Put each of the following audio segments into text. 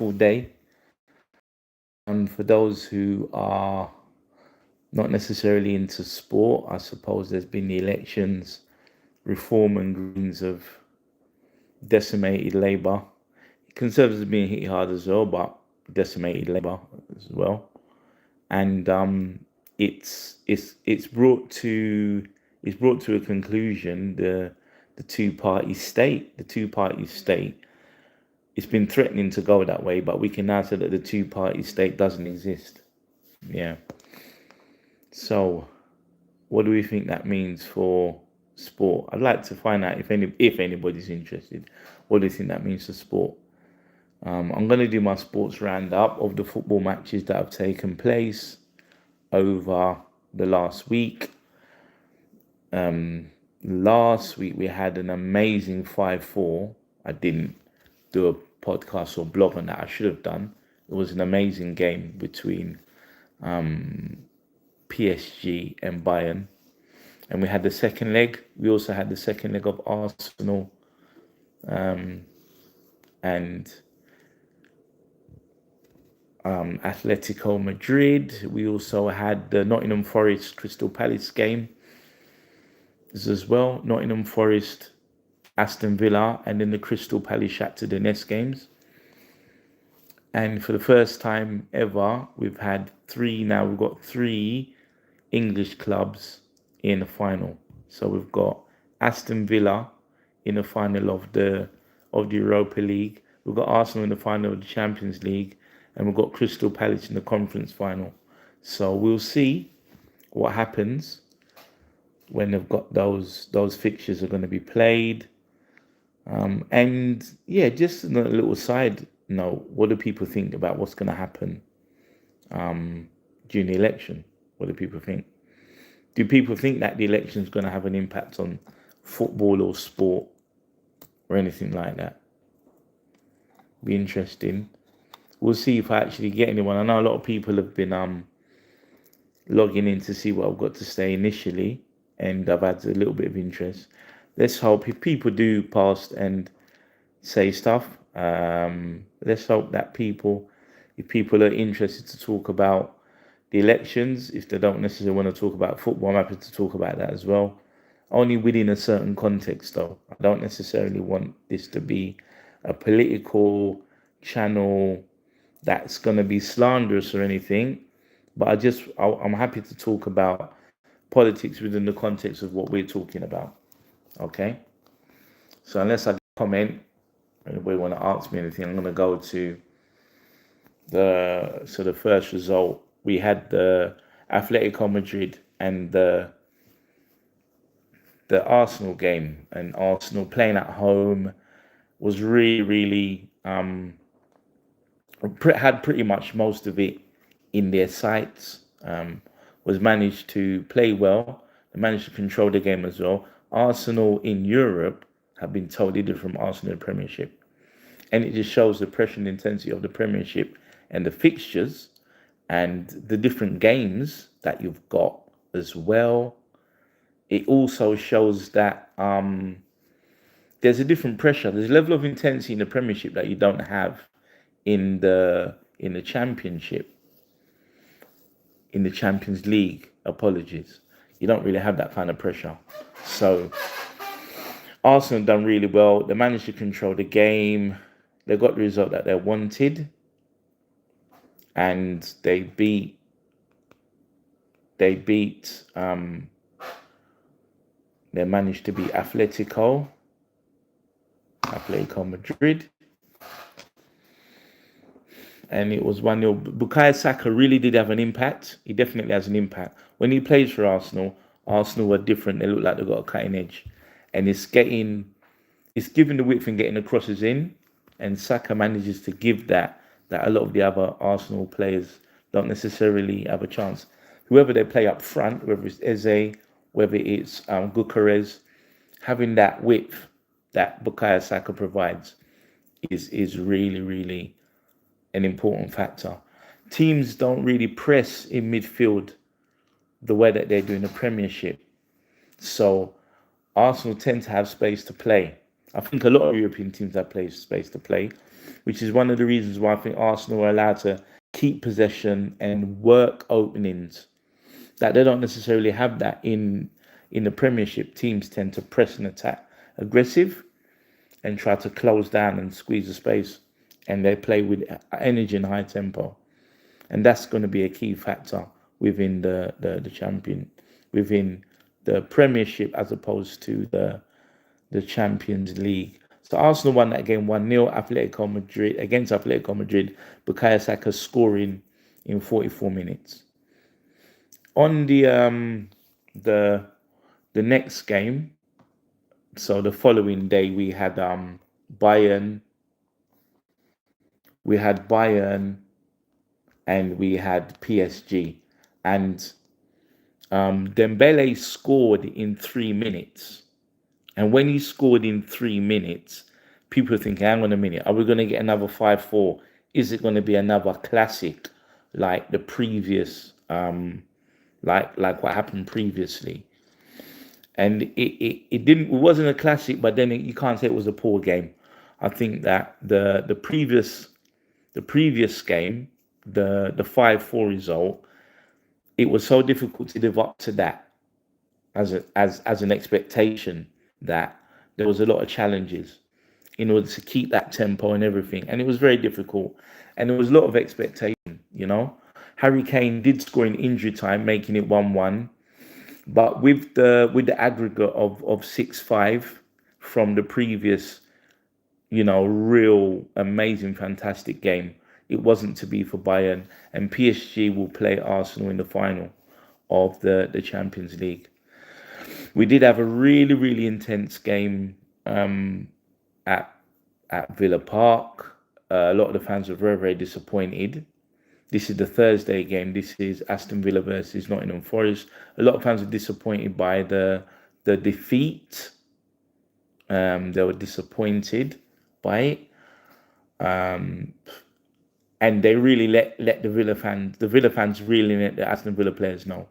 full day. And for those who are not necessarily into sport, I suppose there's been the elections, Reform and Greens have decimated Labour. Conservatives have been hit hard as well, but decimated Labour as well. And it's brought to a conclusion the two-party state. The two-party state, it's been threatening to go that way, but we can now say that the two-party state doesn't exist. Yeah. So, what do we think that means for sport? I'd like to find out if anybody's interested. What do you think that means for sport? I'm going to do my sports roundup of the football matches that have taken place over the last week. Last week we had an amazing 5-4. I didn't do a podcast or blog on that. I should have done. It was an amazing game between PSG and Bayern. And we had the second leg. We also had the second leg of Arsenal and Atletico Madrid. We also had the Nottingham Forest Crystal Palace game as well. Nottingham Forest, Aston Villa, and then the Crystal Palace Shakhtar Donetsk games. And for the first time ever, we've got three English clubs in the final. So we've got Aston Villa in the final of the Europa League. We've got Arsenal in the final of the Champions League, and we've got Crystal Palace in the conference final. So we'll see what happens when they've got those fixtures are going to be played. And yeah, just a little side note, what do people think about what's going to happen during the election? What do people think? Do people think that the election is going to have an impact on football or sport or anything like that? Be interesting. We'll see if I actually get anyone. I know a lot of people have been logging in to see what I've got to say initially, and I've had a little bit of interest. Let's hope if people do post and say stuff, let's hope that if people are interested to talk about the elections, if they don't necessarily want to talk about football, I'm happy to talk about that as well. Only within a certain context, though. I don't necessarily want this to be a political channel that's going to be slanderous or anything. But I'm happy to talk about politics within the context of what we're talking about. Okay? So unless I comment, anybody want to ask me anything, I'm going to go to the first result. We had the Atletico Madrid and the Arsenal game, and Arsenal playing at home was really had pretty much most of it in their sights. Was managed to play well. They managed to control the game as well. Arsenal in Europe have been totally different from Arsenal in the Premiership, and it just shows the pressure and intensity of the Premiership and the fixtures and the different games that you've got as well. It also shows that there's a different pressure. There's a level of intensity in the Premiership that you don't have in the Championship, in the Champions League. Apologies, you don't really have that kind of pressure. So Arsenal done really well. They managed to control the game. They got the result that they wanted, and they beat they managed to beat Atletico Madrid, and it was 1-0. Bukayo Saka really did have an impact. He definitely has an impact. When he plays for Arsenal, Arsenal were different. They look like they've got a cutting edge, and it's giving the width and getting the crosses in, and Saka manages to give that a lot of the other Arsenal players don't necessarily have a chance. Whoever they play up front, whether it's Eze, whether it's Gyökeres, having that width that Bukayo Saka provides is really an important factor. Teams don't really press in midfield the way that they do in the Premiership. So Arsenal tend to have space to play. I think a lot of European teams have space to play. which is one of the reasons why I think Arsenal are allowed to keep possession and work openings that they don't necessarily have that in the Premiership. Teams tend to press and attack aggressive and try to close down and squeeze the space, and they play with energy and high tempo, and that's going to be a key factor within within the Premiership as opposed to the Champions League. So Arsenal won that game 1-0. Atletico Madrid against Atletico Madrid, Bukayo Saka scoring in 44 minutes. On the next game, so the following day we had Bayern, and we had PSG, and Dembele scored in 3 minutes. And when he scored in 3 minutes, people think, hang on a minute, are we going to get another 5-4? Is it going to be another classic like the previous, like what happened previously? And it didn't. It wasn't a classic, but then you can't say it was a poor game. I think that the previous game, the 5-4 result, it was so difficult to live up to that as an expectation, that there was a lot of challenges in order to keep that tempo and everything, and it was very difficult, and there was a lot of expectation. Harry Kane did score in injury time, making it 1-1, but with the aggregate of 6-5 from the previous, real amazing fantastic game, it wasn't to be for Bayern, and PSG will play Arsenal in the final of the Champions League. We did have a really, really intense game at Villa Park. A lot of the fans were very, very disappointed. This is the Thursday game. This is Aston Villa versus Nottingham Forest. A lot of fans were disappointed by the defeat. They were disappointed by it. And they really let the Villa fans really let the Aston Villa players know.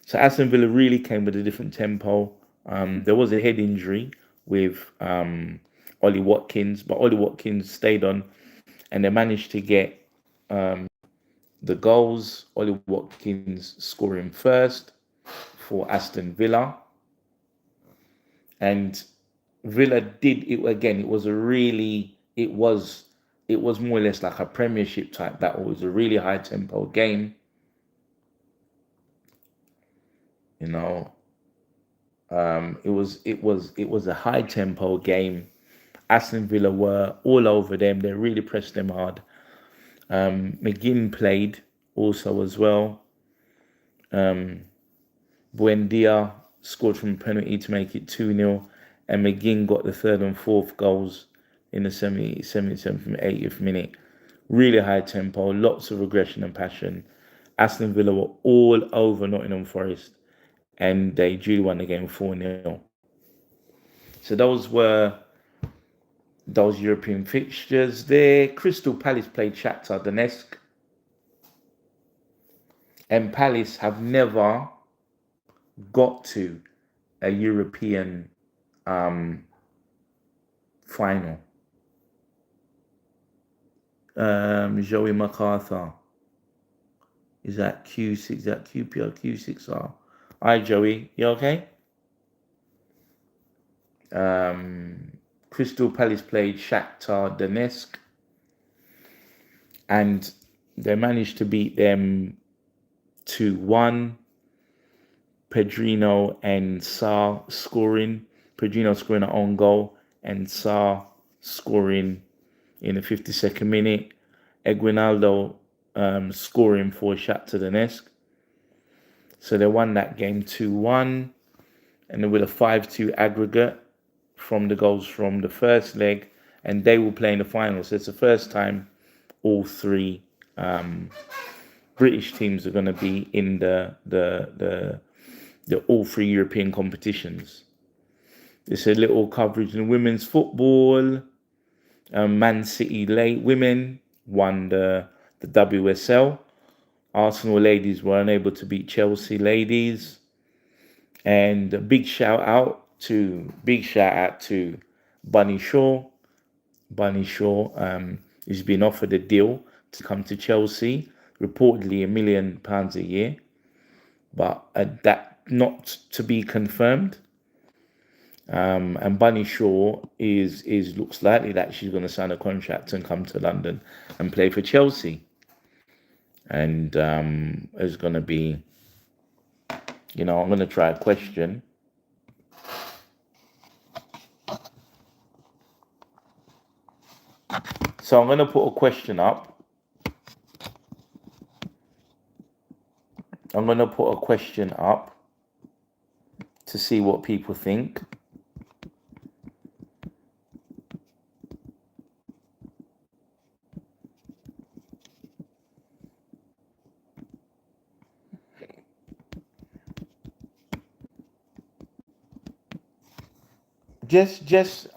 So Aston Villa really came with a different tempo. There was a head injury with Ollie Watkins, but Ollie Watkins stayed on, and they managed to get the goals. Ollie Watkins scoring first for Aston Villa, and Villa did it again. It was more or less like a Premiership type. That was a really high tempo game. It was a high tempo game. Aston Villa were all over them. They really pressed them hard. McGinn played also as well. Buendia scored from penalty to make it 2-0, and McGinn got the third and fourth goals in the 77th and 80th minute. Really high tempo, lots of aggression and passion. Aston Villa were all over Nottingham Forest, and they duly won the game 4-0. So those were those European fixtures there. Crystal Palace played Shakhtar Donetsk, and Palace have never got to a European final. Joey MacArthur. Is that Q6? Is that QPR Q6R? Hi, Joey. You okay? Crystal Palace played Shakhtar Donetsk, and they managed to beat them 2-1. Pedrinho and Sarr scoring. Pedrinho scoring an own goal, and Sarr scoring in the 52nd minute. Eguinaldo scoring for Shakhtar Donetsk. So they won that game 2-1, and then with a 5-2 aggregate from the goals from the first leg, and they will play in the final. So it's the first time all three British teams are going to be in the all three European competitions. There's a little coverage in women's football. Man City women won the WSL. Arsenal ladies were unable to beat Chelsea ladies. And a big shout out to Bunny Shaw, Bunny Shaw, who's been offered a deal to come to Chelsea, reportedly £1 million a year, but that not to be confirmed. And Bunny Shaw is looks likely that she's going to sign a contract and come to London and play for Chelsea, and is going to be, I'm going to try a question. So I'm going to put a question up. I'm going to put a question up to see what people think.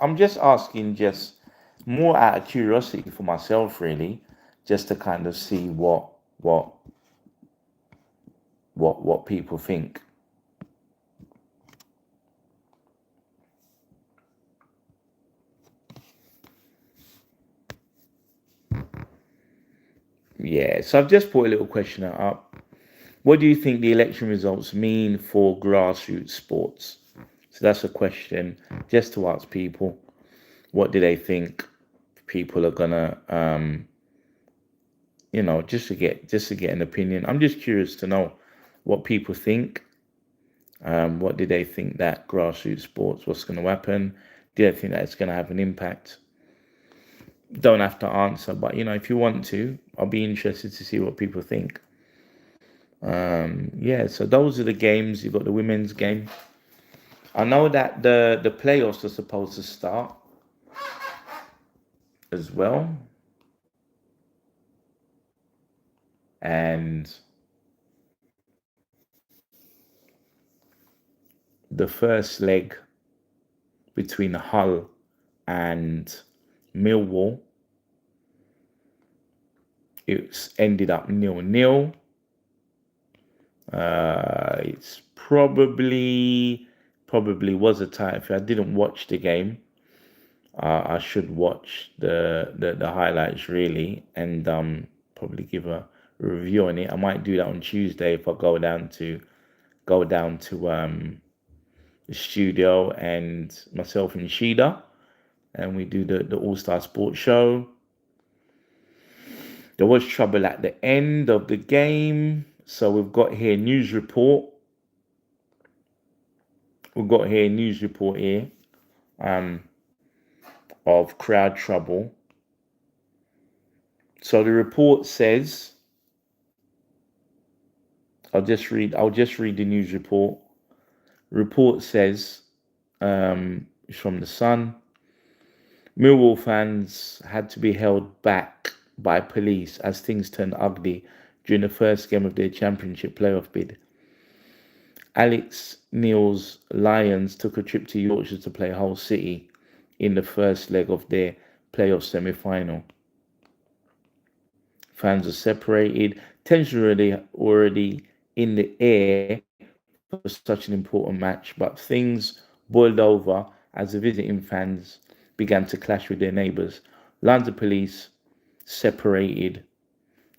I'm just asking, just more out of curiosity for myself, really, just to kind of see what people think. Yeah, so I've just put a little question up. What do you think the election results mean for grassroots sports? So that's a question just to ask people. What do they think people are gonna, just to get an opinion? I'm just curious to know what people think. What do they think that grassroots sports, what's going to happen? Do they think that it's going to have an impact? Don't have to answer, but if you want to, I'll be interested to see what people think. Yeah, so those are the games. You've got the women's game. I know that the playoffs are supposed to start as well, and the first leg between Hull and Millwall, it's ended up 0-0. It's probably was a tie. If I didn't watch the game, I should watch the highlights, really, and probably give a review on it. I might do that on Tuesday if I go down to the studio, and myself and Shida, and we do the All Star Sports Show. There was trouble at the end of the game, so we've got here news report. Here of crowd trouble. So the report says, I'll just read the news report. Report says, it's from the Sun. Millwall fans had to be held back by police as things turned ugly during the first game of their championship playoff bid. Alex Neil's Lions took a trip to Yorkshire to play Hull City in the first leg of their playoff semi-final. Fans are separated. Tension already in the air for such an important match, but things boiled over as the visiting fans began to clash with their neighbours. Lines of police separated.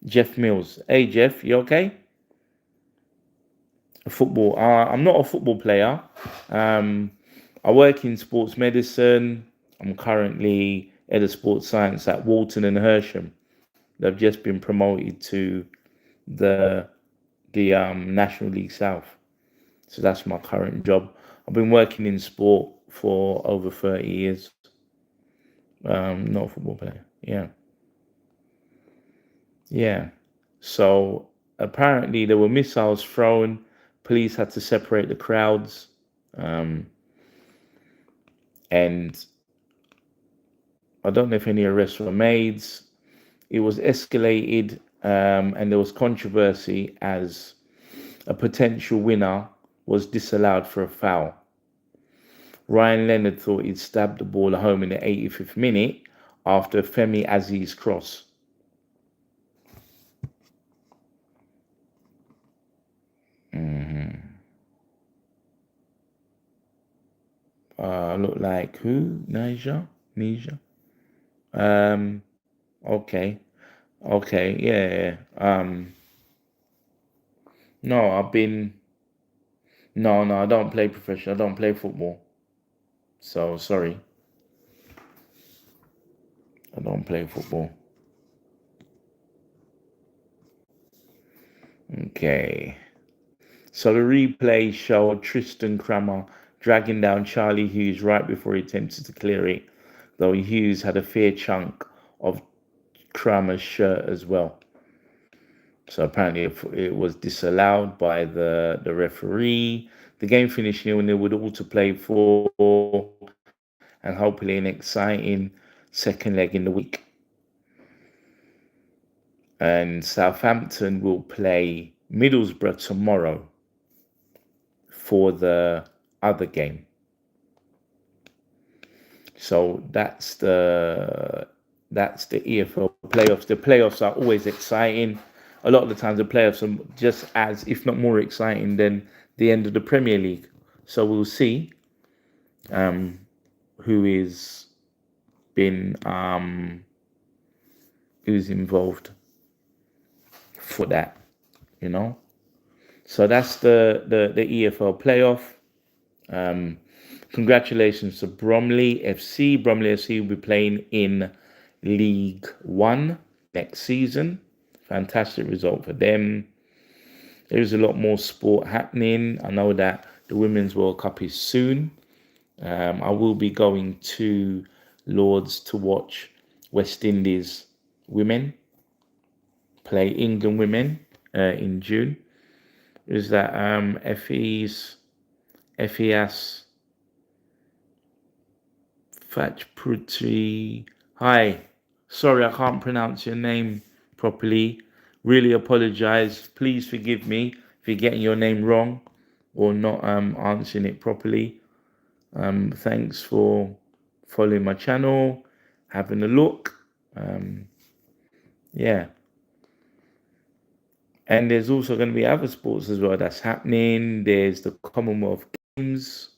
Jeff Mills. Hey Jeff, you okay? Football. I'm not a football player. I work in sports medicine. I'm currently head of sports science at Walton and Hersham. They've just been promoted to the National League South. So that's my current job. I've been working in sport for over 30 years. Not a football player. Yeah. Yeah. So apparently there were missiles thrown. Police had to separate the crowds. And I don't know if any arrests were made. It was escalated, and there was controversy as a potential winner was disallowed for a foul. Ryan Leonard thought he'd stabbed the ball home in the 85th minute after Femi Aziz cross. Look like who? Niger? Um, okay, okay, yeah. No, no, I don't play professional. I don't play football. So sorry, I don't play football. Okay. So the replay showed Tristan Crammer dragging down Charlie Hughes right before he attempted to clear it, though Hughes had a fair chunk of Crammer's shirt as well. So apparently it was disallowed by the referee. The game finished 0-0 with all to play for, and hopefully an exciting second leg in the week. And Southampton will play Middlesbrough tomorrow for the other game. So that's the EFL playoffs. The playoffs are always exciting. A lot of the times the playoffs are just as, if not more exciting than the end of the Premier League. So we'll see who is been who's involved for that, you know. So that's the EFL playoff. Congratulations to Bromley FC. Bromley FC will be playing in League One next season. Fantastic result for them. There's a lot more sport happening. I know that the Women's World Cup is soon. I will be going to Lords to watch West Indies women play England women in June. Is that FES Fachputri? Hi, sorry I can't pronounce your name properly. Really apologize. Please forgive me if you're getting your name wrong or not answering it properly. Thanks for following my channel, having a look. Yeah. And there's also going to be other sports as well that's happening. There's the Commonwealth Games.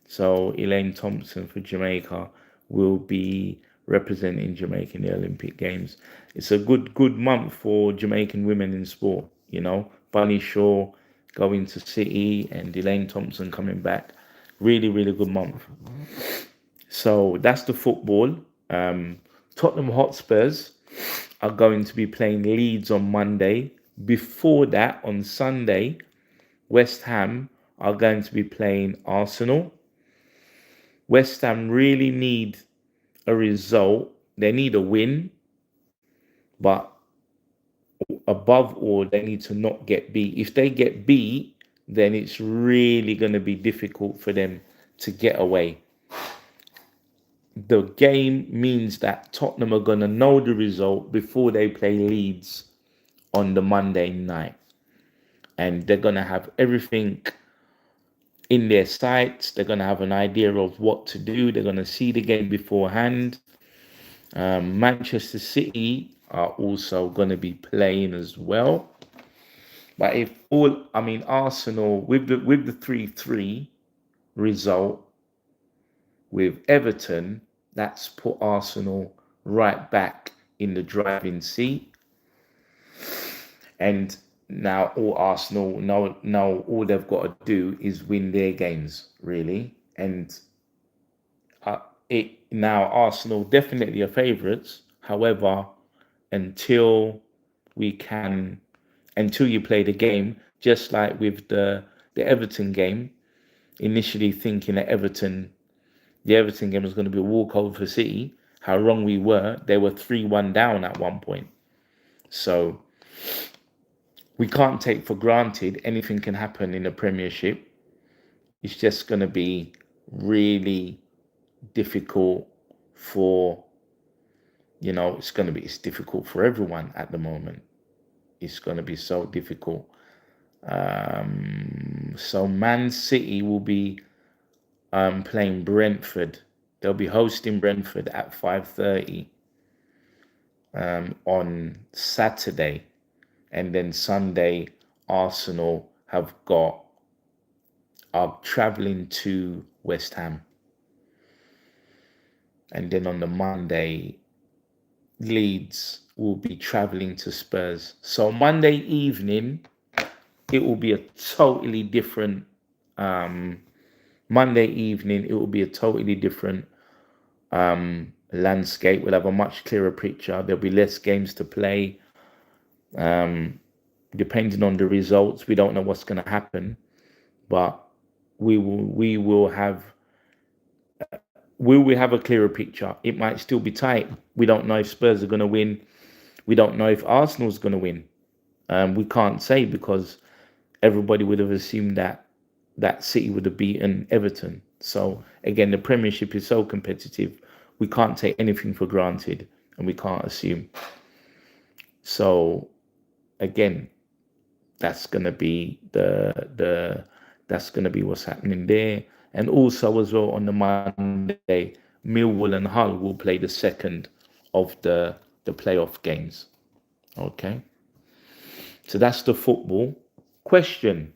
So Elaine Thompson for Jamaica will be representing Jamaica in the Olympic Games. It's a good month for Jamaican women in sport, you know. Bunny Shaw going to City and Elaine Thompson coming back. Really good month. So that's the football. Tottenham Hotspurs are going to be playing Leeds on Monday. Before that, on Sunday, West Ham are going to be playing Arsenal. West Ham really need a result. They need a win, but above all, they need to not get beat. If they get beat, then it's really going to be difficult for them to get away. The game means that Tottenham are going to know the result before they play Leeds on the Monday night. And they're going to have everything in their sights. They're going to have an idea of what to do. They're going to see the game beforehand. Manchester City are also going to be playing as well. But Arsenal with the 3-3 result with Everton, that's put Arsenal right back in the driving seat. And now all Arsenal now all they've got to do is win their games, really. And now Arsenal definitely are favourites. However, until until you play the game, just like with the Everton game, initially thinking that the Everton game was going to be a walkover for City. How wrong we were. They were 3-1 down at one point. So we can't take for granted anything can happen in the Premiership. It's just going to be really difficult for, it's difficult for everyone at the moment. It's going to be so difficult. So Man City will be playing Brentford. They'll be hosting Brentford at 5:30 on Saturday. And then Sunday, Arsenal are traveling to West Ham. And then on the Monday, Leeds will be travelling to Spurs. So Monday evening, it will be a totally different Monday evening. It will be a totally different landscape. We'll have a much clearer picture. There'll be less games to play. Depending on the results, we don't know what's going to happen, but we will have a clearer picture. It might still be tight. We don't know if Spurs are going to win. We don't know if Arsenal's going to win. We can't say, because everybody would have assumed that City would have beaten Everton. So again, the Premiership is so competitive. We can't take anything for granted, and we can't assume. So again, that's gonna be that's gonna be what's happening there. And also as well, on the Monday, Millwall and Hull will play the second of the playoff games. Okay. So that's the football. Question: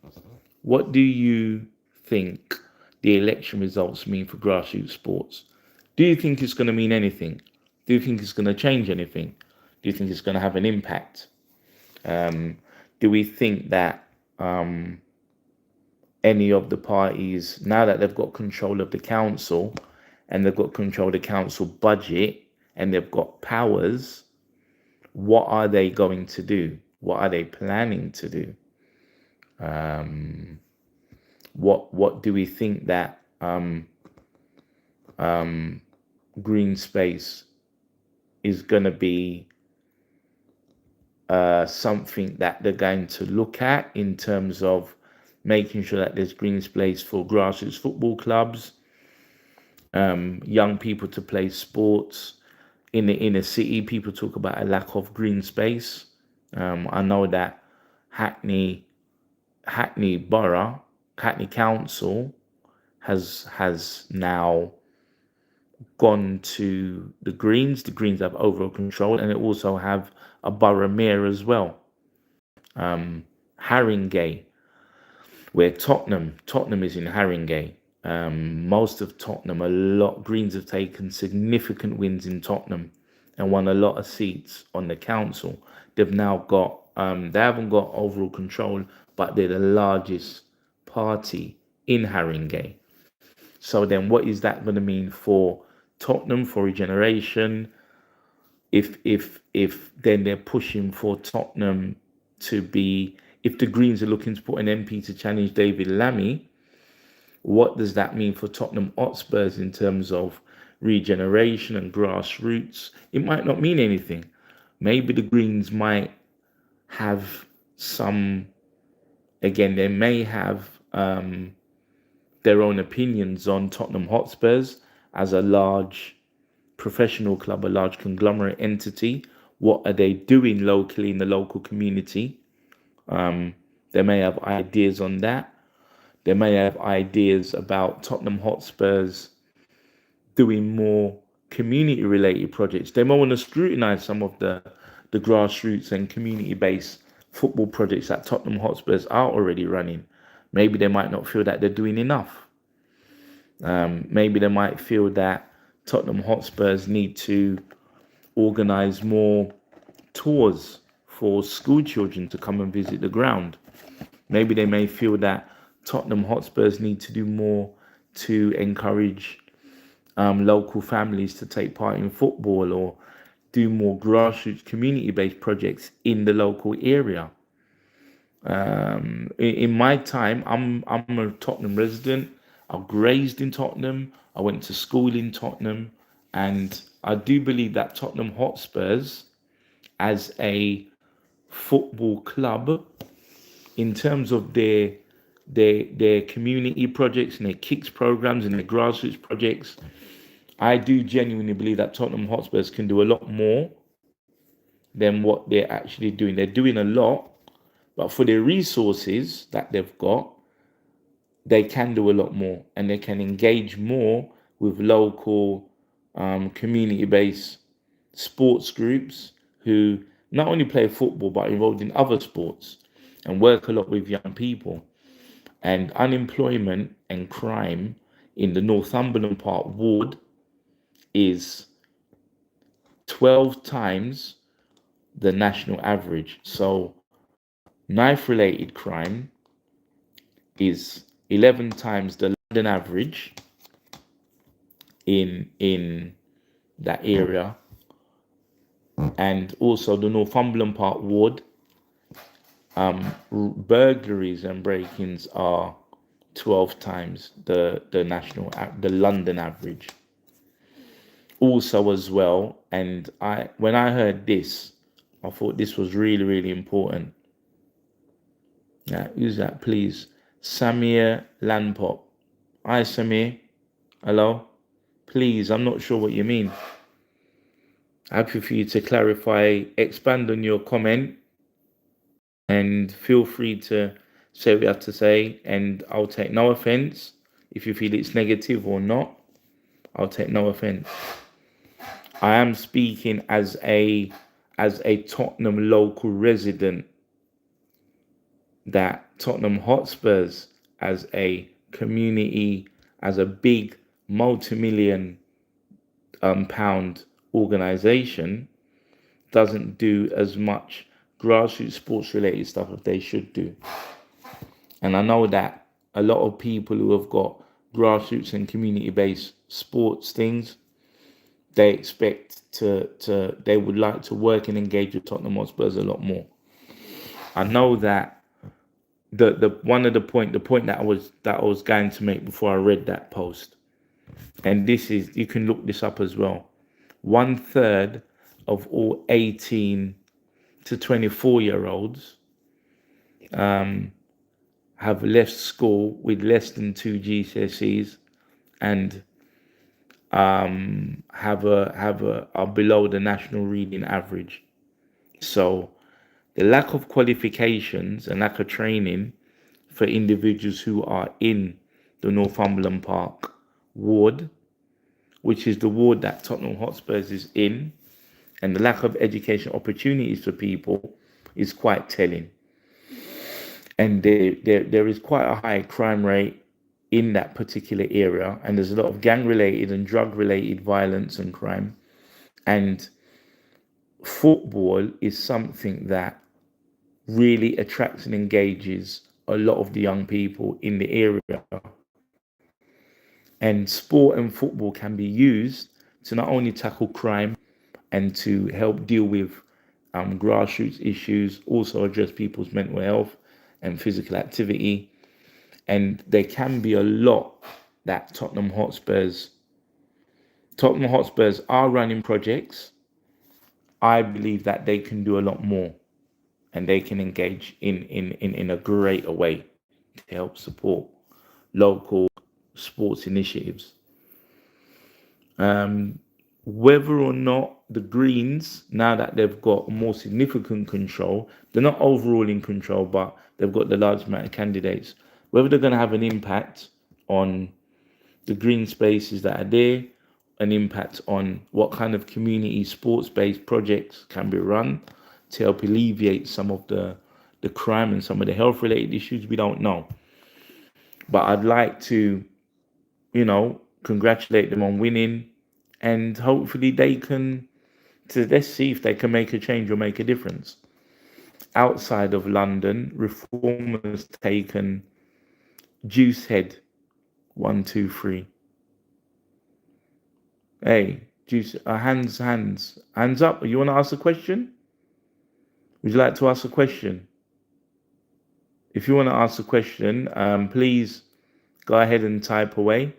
what do you think the election results mean for grassroots sports? Do you think it's going to mean anything? Do you think it's going to change anything? Do you think it's going to have an impact? Do we think that any of the parties, now that they've got control of the council and they've got control of the council budget and they've got powers, what are they going to do? What are they planning to do? What do we think that green space is going to be something that they're going to look at in terms of making sure that there's green space for grassroots football clubs, young people to play sports in the inner city? People talk about a lack of green space. I know that Hackney Borough, Hackney Council has now gone to the Greens. The Greens have overall control, and they also have a borough mayor as well. Haringey, where Tottenham is in Haringey. Most of Tottenham, Greens have taken significant wins in Tottenham and won a lot of seats on the council. They've now got, they haven't got overall control, but they're the largest party in Haringey. So then what is that going to mean for Tottenham, for regeneration? If then they're pushing for Tottenham to be, if the Greens are looking to put an MP to challenge David Lammy, what does that mean for Tottenham Hotspurs in terms of regeneration and grassroots? It might not mean anything. Maybe the Greens might have some, again, they may have their own opinions on Tottenham Hotspurs as a large professional club, a large conglomerate entity. What are they doing locally in the local community? They may have ideas on that. They may have ideas about Tottenham Hotspurs doing more community-related projects. They may want to scrutinise some of the grassroots and community-based football projects that Tottenham Hotspurs are already running. Maybe they might not feel that they're doing enough. Maybe they might feel that Tottenham Hotspurs need to organise more tours for school children to come and visit the ground. Maybe they may feel that Tottenham Hotspurs need to do more to encourage local families to take part in football, or do more grassroots community-based projects in the local area. In my time, I'm a Tottenham resident. I was raised in Tottenham. I went to school in Tottenham, and I do believe that Tottenham Hotspurs, as a football club, in terms of their community projects and their kicks programs and their grassroots projects, I do genuinely believe that Tottenham Hotspurs can do a lot more than what they're actually doing. They're doing a lot, but for their resources that they've got, they can do a lot more, and they can engage more with local community-based sports groups who not only play football but are involved in other sports and work a lot with young people. And unemployment and crime in the Northumberland Park ward is 12 times the national average. So knife-related crime is 11 times the London average in that area, and also the Northumberland Park ward. Burglaries and break-ins are 12 times the London average. Also, as well, and when I heard this, I thought this was really, really important. Now, who's that, please? Samir Lanpop. Hi, Samir. Hello. Please, I'm not sure what you mean. Happy for you to clarify, expand on your comment, and feel free to say what you have to say. And I'll take no offense if you feel it's negative or not. I'll take no offense. I am speaking as a Tottenham local resident, that Tottenham Hotspurs as a community, as a big multi-million pound organization, doesn't do as much grassroots sports related stuff as they should do. And I know that a lot of people who have got grassroots and community based sports things, they expect they would like to work and engage with Tottenham Hotspurs a lot more. I know that the point that I was going to make before I read that post, and this is, you can look this up as well. 1/3 of all 18 to 24-year-olds have left school with less than 2 GCSEs, and are below the national reading average. So the lack of qualifications and lack of training for individuals who are in the Northumberland Park ward, which is the ward that Tottenham Hotspurs is in, and the lack of education opportunities for people is quite telling. And there is quite a high crime rate in that particular area, and there's a lot of gang-related and drug-related violence and crime. And football is something that really attracts and engages a lot of the young people in the area. And sport and football can be used to not only tackle crime and to help deal with grassroots issues, also address people's mental health and physical activity. And there can be a lot that Tottenham Hotspurs are running projects. I believe that they can do a lot more, and they can engage in a greater way to help support local sports initiatives. Whether or not the Greens, now that they've got more significant control, they're not overall in control, but they've got the large amount of candidates, whether they're going to have an impact on the green spaces that are there, an impact on what kind of community sports-based projects can be run to help alleviate some of the crime and some of the health-related issues, we don't know. But I'd like to, congratulate them on winning, and hopefully let's see if they can make a change or make a difference. Outside of London, Reform has taken Juicehead 1, 2, 3. Hey, Juice, hands up. You want to ask a question? Would you like to ask a question? If you want to ask a question, please go ahead and type away.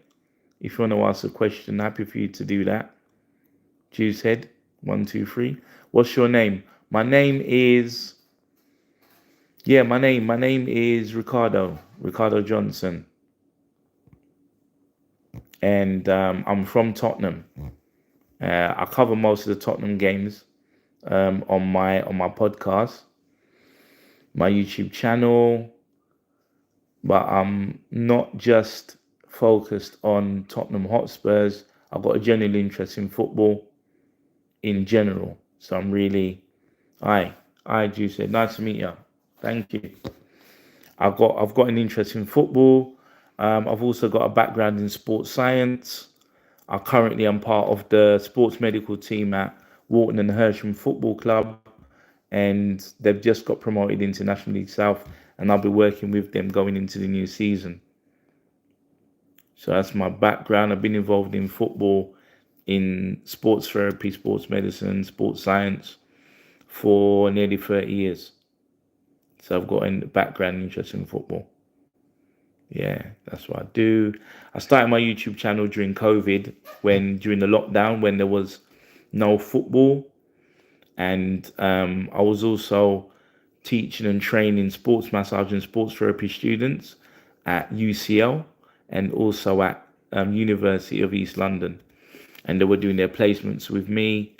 If you want to ask a question, happy for you to do that. Juicehead 1, 2, 3. What's your name? My name is Ricardo Johnson, and I'm from Tottenham. I cover most of the Tottenham games on my podcast, my YouTube channel, but I'm not just focused on Tottenham Hotspurs. I've got a genuine interest in football in general. So I'm really, hi Juice, nice to meet you. Thank you. I've got an interest in football. I've also got a background in sports science. I currently am part of the sports medical team at Walton and Hersham Football Club, and they've just got promoted into National League South, and I'll be working with them going into the new season. So that's my background. I've been involved in football, in sports therapy, sports medicine, sports science for nearly 30 years. So I've got a background interest in football. Yeah, that's what I do. I started my YouTube channel during COVID, during the lockdown, when there was no football. And I was also teaching and training sports massage and sports therapy students at UCL and also at University of East London. And they were doing their placements with me.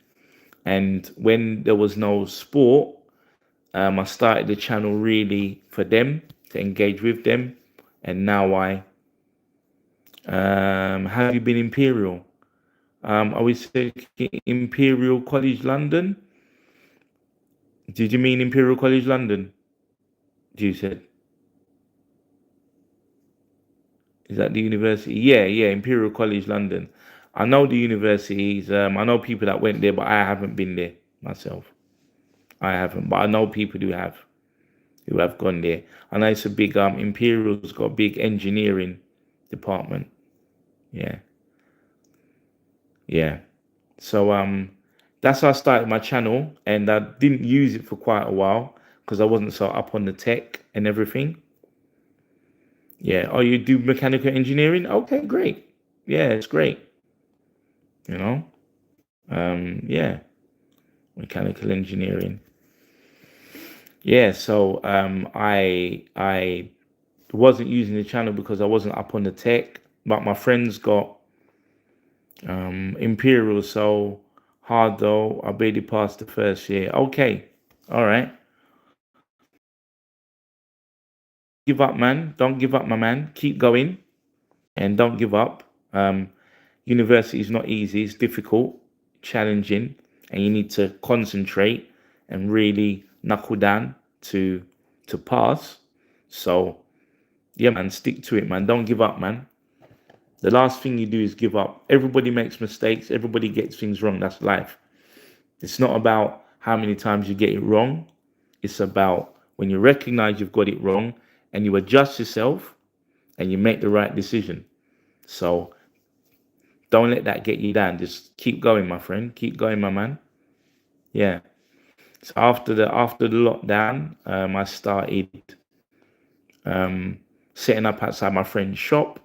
And when there was no sport, I started the channel really for them, to engage with them. And now have you been Imperial? I was thinking Imperial College London. Did you mean Imperial College London? You said. Is that the university? Yeah, Imperial College London. I know the universities. I know people that went there, but I haven't been there myself. I haven't, but I know people who have gone there. I know it's a big Imperial's got a big engineering department. Yeah. So that's how I started my channel, and I didn't use it for quite a while because I wasn't so up on the tech and everything. Yeah. Oh, you do mechanical engineering? Okay, great. Yeah, it's great. You know. Yeah, mechanical engineering. Yeah. So I wasn't using the channel because I wasn't up on the tech, but my friends got Imperial so hard though. I barely passed the first year. Okay. All right. Give up, man. Don't give up, my man. Keep going and don't give up. University is not easy. It's difficult, challenging, and you need to concentrate and really knuckle down to pass. So yeah, man, stick to it, man. Don't give up, man. The last thing you do is give up. Everybody makes mistakes. Everybody gets things wrong. That's life. It's not about how many times you get it wrong. It's about when you recognize you've got it wrong and you adjust yourself and you make the right decision. So don't let that get you down. Just keep going, my friend. Keep going, my man. Yeah. So after the lockdown, I started setting up outside my friend's shop.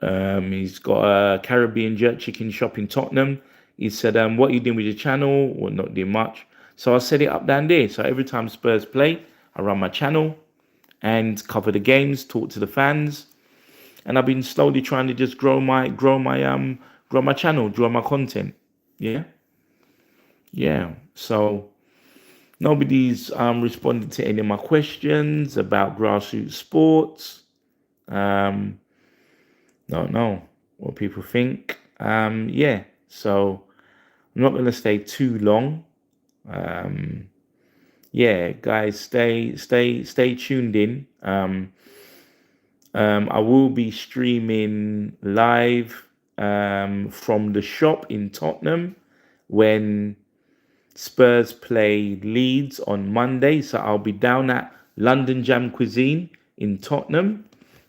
He's got a Caribbean jerk chicken shop in Tottenham. He said, what are you doing with your channel? Well, not doing much. So I set it up down there. So every time Spurs play, I run my channel and cover the games, talk to the fans. And I've been slowly trying to just grow my channel, grow my content. Yeah. So nobody's responded to any of my questions about grassroots sports. Don't know what people think. Yeah. So I'm not gonna stay too long. Yeah, guys, stay tuned in. I will be streaming live from the shop in Tottenham when Spurs play Leeds on Monday. So I'll be down at London Jam Cuisine in Tottenham,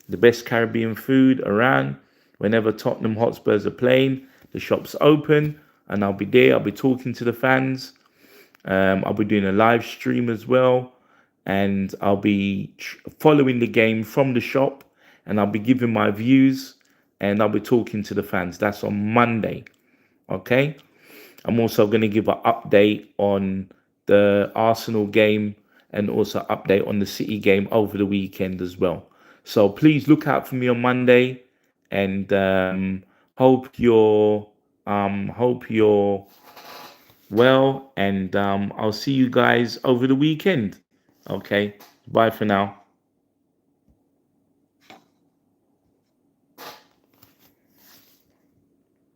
the best Caribbean food around. Whenever Tottenham Hotspurs are playing, the shop's open and I'll be there. I'll be talking to the fans. I'll be doing a live stream as well, and I'll be following the game from the shop, and I'll be giving my views, and I'll be talking to the fans. That's on Monday. Okay. I'm also going to give an update on the Arsenal game and also update on the City game over the weekend as well. So please look out for me on Monday, and hope you're well, and I'll see you guys over the weekend. Okay, bye for now.